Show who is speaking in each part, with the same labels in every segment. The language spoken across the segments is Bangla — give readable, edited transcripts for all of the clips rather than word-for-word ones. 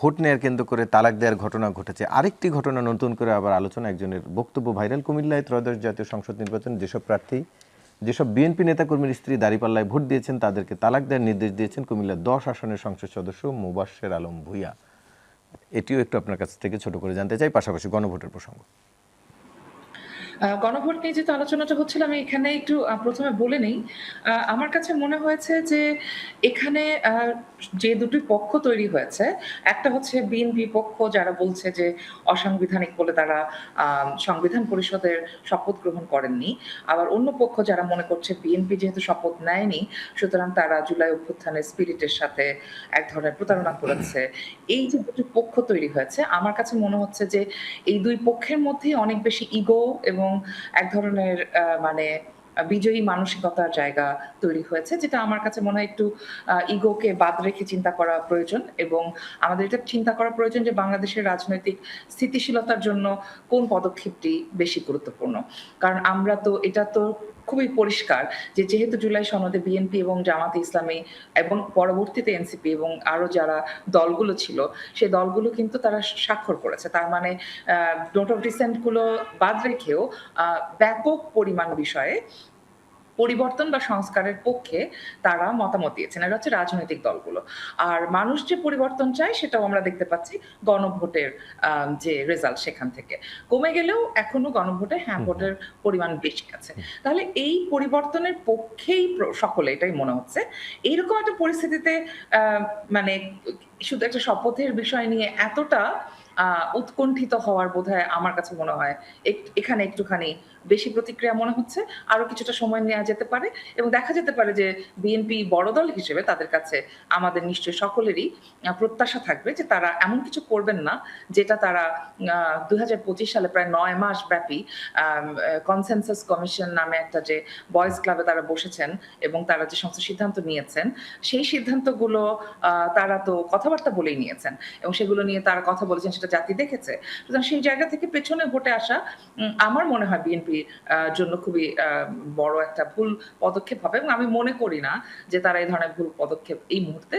Speaker 1: ভোট নেয়ার কেন্দ্র করে তালাক দেওয়ার ঘটনা ঘটেছে। আরেকটি ঘটনা নতুন করে আবার আলোচনা, একজনের বক্তব্য ভাইরাল। কুমিল্লায় ত্রয়োদশ জাতীয় সংসদ নির্বাচনে যেসব বিএনপি নেতাকর্মীর স্ত্রী দাঁড়িপাল্লায় ভোট দিয়েছেন তাদেরকে তালাক দেওয়ার নির্দেশ দিয়েছেন কুমিল্লার 10 আসনের সংসদ সদস্য মোবাশ্বের আলম ভূঁইয়া। এটিও একটু আপনার কাছ থেকে ছোট করে জানতে চাই, পাশাপাশি গণভোটের প্রসঙ্গ।
Speaker 2: গণভোট নিয়ে যেহেতু আলোচনাটা হচ্ছিল, আমি এখানে একটু প্রথমে বলে নেই। আমার কাছে মনে হয়েছে যে এখানে যে দুটি পক্ষ তৈরি হয়েছে, একটা হচ্ছে বিএনপি পক্ষ যারা বলছে যে অসাংবিধানিক বলে তারা সংবিধান পরিষদের শপথ গ্রহণ করেননি। আবার অন্য পক্ষ যারা মনে করছে বিএনপি যেহেতু শপথ নেয়নি, সুতরাং তারা জুলাই অভ্যুত্থানের স্পিরিটের সাথে এক ধরনের প্রতারণা করেছে। এই যে দুটি পক্ষ তৈরি হয়েছে, আমার কাছে মনে হচ্ছে যে এই দুই পক্ষের মধ্যেই অনেক বেশি ইগো এবং এক ধরনের মানে বিজয়ী মানসিকতার জায়গা তৈরি হয়েছে, যেটা আমার কাছে মনে হয় একটু ইগোকে বাদ রেখে চিন্তা করা প্রয়োজন। এবং আমাদের এটা চিন্তা করা প্রয়োজন যে বাংলাদেশের রাজনৈতিক স্থিতিশীলতার জন্য কোন পদক্ষেপটি বেশি গুরুত্বপূর্ণ। কারণ আমরা তো এটা তো খুবই পরিষ্কার যে যেহেতু জুলাই সনদে বিএনপি এবং জামাতে ইসলামী এবং পরবর্তীতে এনসিপি এবং আরো যারা দলগুলো ছিল, সেই দলগুলো কিন্তু তারা স্বাক্ষর করেছে। তার মানে নোট অফ ডিসেন্ট গুলো বাদ রেখেও ব্যাপক পরিমাণ বিষয়ে পরিবর্তন বা সংস্কারের পক্ষে তারা মতামত দিয়েছেন। এটা হচ্ছে রাজনৈতিক দলগুলো। আর মানুষ যে পরিবর্তন চায় সেটাও আমরা দেখতে পাচ্ছি গণভোটের যে রেজাল্ট সেখান থেকে। কমে গেলেও এখনো গণভোটে হ্যাঁ ভোটের পরিমাণ বেশি আছে। তাহলে এই পরিবর্তনের পক্ষেই সকলে, এটাই মনে হচ্ছে। এইরকম একটা পরিস্থিতিতে মানে শুধু একটা শপথের বিষয় নিয়ে এতটা উৎকণ্ঠিত হওয়ার বোধহয় আমার কাছে মনে হয় এখানে একটুখানি বেশি প্রতিক্রিয়া মনে হচ্ছে। আরো কিছুটা সময় নেওয়া যেতে পারে এবং দেখা যেতে পারে যে বিএনপি বড় দল হিসেবে তাদের কাছে আমাদের নিশ্চয়ই সকলেরই প্রত্যাশা থাকবে যে তারা এমন কিছু করবেন না যেটা তারা ২০২৫ সালে প্রায় ৯ মাস ব্যাপী কনসেনসাস কমিশন নামে একটা যে বয়েজ ক্লাবে তারা বসেছেন এবং তারা যে সমস্ত সিদ্ধান্ত নিয়েছেন, সেই সিদ্ধান্তগুলো তারা তো কথাবার্তা বলেই নিয়েছেন এবং সেগুলো নিয়ে তারা কথা বলেছেন, সেটা জাতি দেখেছে। সুতরাং সেই জায়গা থেকে পেছনে ভোটে আসা আমার মনে হয় বিএনপির জন্য খুবই বড় একটা ভুল পদক্ষেপ হবে এবং আমি মনে করি না যে তারা এই ধরনের ভুল পদক্ষেপ এই মুহূর্তে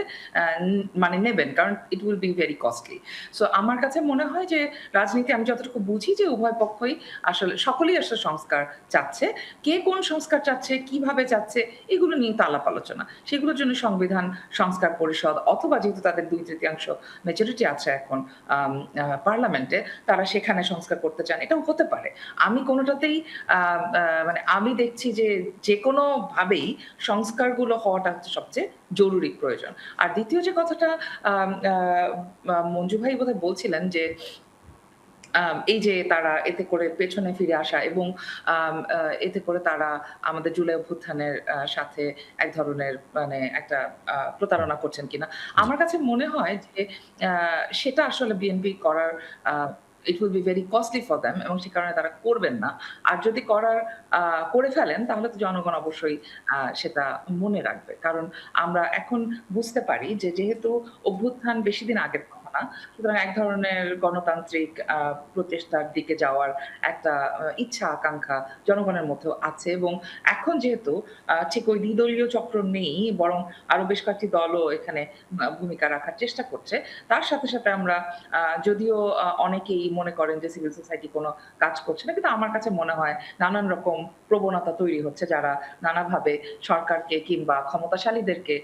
Speaker 2: মানে নেবেন। কারণ it will be very costly. So আমার কাছে মনে হয় যে রাজনীতি আমি যতটুকু বুঝি যে উভয় পক্ষই আসলে সকলেই আসলে সংস্কার চাচ্ছে। কে কোন সংস্কার চাচ্ছে, কিভাবে চাচ্ছে, এগুলো নিয়ে তো আলাপ আলোচনা। সেগুলোর জন্য সংবিধান সংস্কার পরিষদ অথবা যেহেতু তাদের ২/৩ মেজরিটি আছে এখন পার্লামেন্টে, তারা সেখানে সংস্কার করতে চান। এটাও হতে পারে। আমি কোনটাতেই মানে আমি দেখছি যে যেকোনো ভাবেই সংস্কারগুলো হওয়াটা হচ্ছে সবচেয়ে জরুরি প্রয়োজন। আর দ্বিতীয় যে কথাটা মঞ্জু ভাই বোধহয় বলছিলেন যে এই যে তারা এতে করে পেছনে ফিরে আসা এবং এতে করে তারা আমাদের জুলাই অভ্যুত্থানের সাথে এক ধরনের মানে একটা প্রতারণা করছেন কিনা।
Speaker 1: জি।
Speaker 2: আমার কাছে মনে হয় যে সেটা আসলে বিএনপি করার it will be very costly for them এবং সে কারণে তারা করবেন না। আর যদি করে ফেলেন তাহলে তো জনগণ অবশ্যই সেটা মনে রাখবে। কারণ আমরা এখন বুঝতে পারি যে যেহেতু অভ্যুত্থান বেশিদিন আগের কথা না, সুতরাং এক ধরনের গণতান্ত্রিক প্রচেষ্টার দিকে যাওয়ার একটা ইচ্ছা আকাঙ্খা জনগণের মধ্যেও আছে এবং এখন যেহেতু ঠিক ওই দ্বিদলীয় চক্র নেই, বরং আরো বেশ কয়েকটি দলও এখানে ভূমিকা রাখার চেষ্টা করছে। তার সাথে, সাথে আমরা যদিও অনেকেই মনে করেন যে সিভিল সোসাইটি কোনো কাজ করছে না। কিন্তু আমার কাছে মনে হয় নানান রকম প্রবণতা তৈরি হচ্ছে যারা নানাভাবে সরকারকে কিংবা ক্ষমতাশালীদেরকে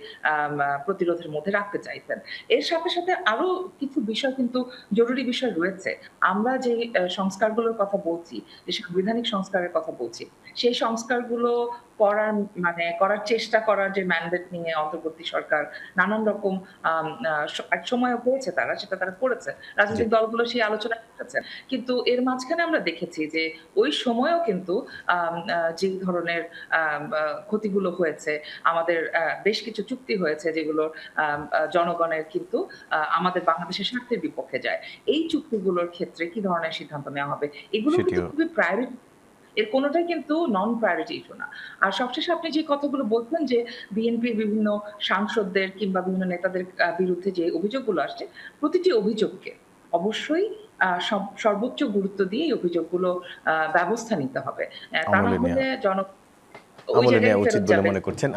Speaker 2: প্রতিরোধের মধ্যে রাখতে চাইছেন। এর সাথে, সাথে আরো কিছু বিষয় কিন্তু জরুরি বিষয় রয়েছে। আমরা যে সংস্কারগুলোর কথা বলছি, যে সাংবিধানিক সংস্কারের কথা বলছি, সেই সংস্কারগুলো করার মানে করার চেষ্টা করার যে ম্যান্ডেট নিয়ে অন্তর্বর্তী সরকার নানান রকম আম আ এক সময়ও করেছে তারা, সেটা তারা করেছে।
Speaker 1: জি।
Speaker 2: রাজনৈতিক দলগুলো সেই আলোচনা করেছে। কিন্তু এর মাঝখানে আমরা দেখেছি যে ওই সময়েও কিন্তু যে ধরনের আম আ ক্ষতিগুলো হয়েছে, আমাদের বেশ কিছু চুক্তি হয়েছে যেগুলো আম আ জনগণের কিন্তু আমাদের বাংলাদেশের স্বার্থের বিপক্ষে যায়। এই চুক্তিগুলোর ক্ষেত্রে কি ধরনের সিদ্ধান্ত নেওয়া হবে? এগুলো কিন্তু
Speaker 1: সেটিও।
Speaker 2: খুবই প্রায়োরিটি, এর কোনটাই কিন্তু নন প্রায়োরিটি ইস্যু না। আর সবশেষে আপনি যে কথাগুলো বলছেন যে বিএনপির বিভিন্ন সাংসদদের কিংবা বিভিন্ন নেতাদের বিরুদ্ধে যে অভিযোগগুলো আসছে, প্রতিটি অভিযোগকে অবশ্যই সর্বোচ্চ গুরুত্ব দিয়ে এই অভিযোগগুলো ব্যবস্থা নিতে হবে। তা না
Speaker 1: আমলে নেয়া
Speaker 2: হলে ওই
Speaker 1: আমলে
Speaker 2: জায়গায়
Speaker 1: নেয়া উচিত
Speaker 2: ফেরত
Speaker 1: বলে
Speaker 2: যাবে।
Speaker 1: মনে করছেন।